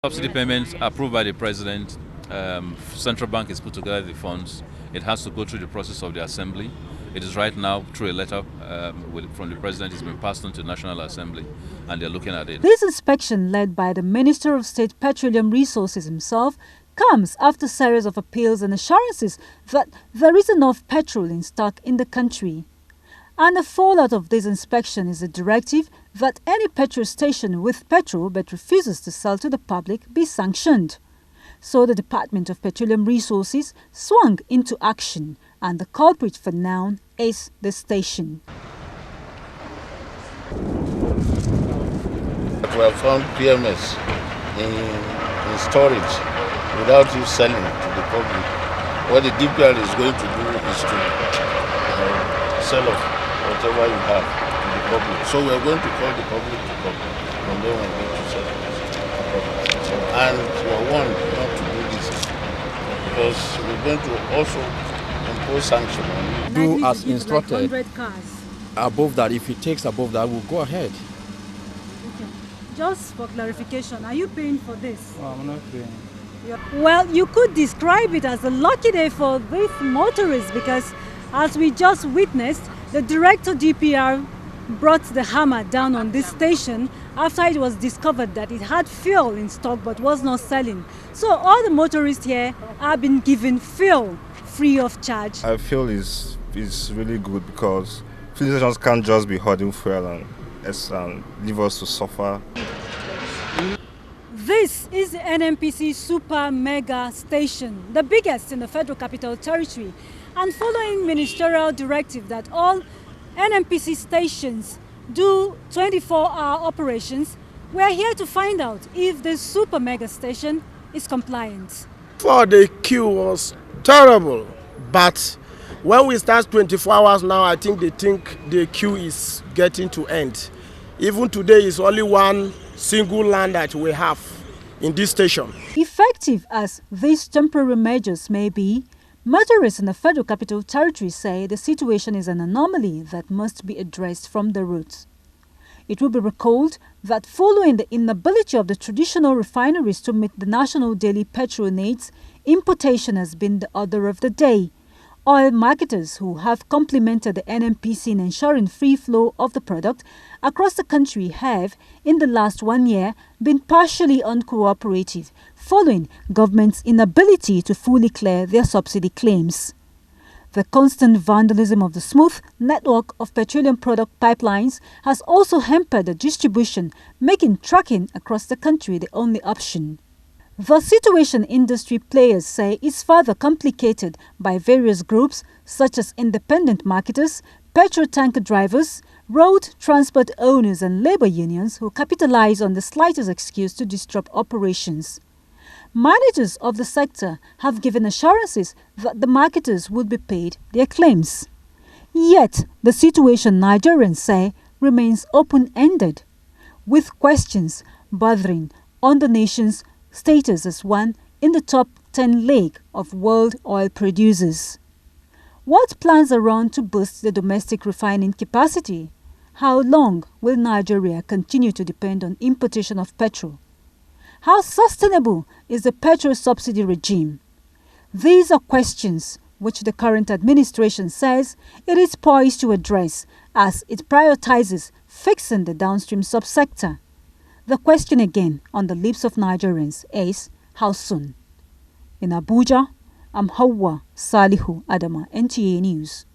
Subsidy payments approved by the president. Central bank has put together the funds. It has to go through the process of the assembly. It is right now through a letter from the president. It's been passed on to the National Assembly, and they're looking at it. This inspection, led by the Minister of State Petroleum Resources himself, comes after a series of appeals and assurances that there is enough petrol in stock in the country. And the fallout of this inspection is a directive that any petrol station with petrol but refuses to sell to the public be sanctioned. So the Department of Petroleum Resources swung into action, and the culprit for now is the station. We have found PMS in storage without you selling to the public. What the DPR is going to do is to sell off whatever you have to the public. So we are going to call the public to come, and then we're going to sell it to the public. And we are warned not to do this because we're going to also impose sanction on you. Do as instructed. Like 100 cars. Above that, if it takes above that, we'll go ahead. Okay. Just for clarification, are you paying for this? Oh, I'm not paying. Well, you could describe it as a lucky day for these motorists because, as we just witnessed, the Director DPR brought the hammer down on this station after it was discovered that it had fuel in stock but was not selling. So all the motorists here have been given fuel free of charge. I feel is really good because fuel stations can't just be hoarding fuel and leave us to suffer. This is the NNPC Super Mega Station, the biggest in the Federal Capital Territory. And following ministerial directive that all NNPC stations do 24-hour operations, we are here to find out if the Super Mega Station is compliant. Before, the queue was terrible, but when we start 24 hours now, I think they think the queue is getting to end. Even today is only one single line that we have in this station. Effective as these temporary measures may be, motorists in the Federal Capital Territory say the situation is an anomaly that must be addressed from the roots. It will be recalled that following the inability of the traditional refineries to meet the national daily petrol needs, importation has been the order of the day. Oil marketers who have complimented the NNPC in ensuring free flow of the product across the country have, in the last 1 year, been partially uncooperative, following government's inability to fully clear their subsidy claims. The constant vandalism of the smooth network of petroleum product pipelines has also hampered the distribution, making trucking across the country the only option. The situation industry players say is further complicated by various groups such as independent marketers, petrol tanker drivers, road transport owners and labor unions who capitalize on the slightest excuse to disrupt operations. Managers of the sector have given assurances that the marketers would be paid their claims. Yet, the situation, Nigerians say, remains open-ended, with questions bothering on the nation's status as one in the top 10 league of world oil producers. What plans are on to boost the domestic refining capacity? How long will Nigeria continue to depend on importation of petrol? How sustainable is the petrol subsidy regime? These are questions which the current administration says it is poised to address as it prioritizes fixing the downstream subsector. The question again on the lips of Nigerians is, how soon? In Abuja, I'm Hauwa Salihu Adama, NTA News.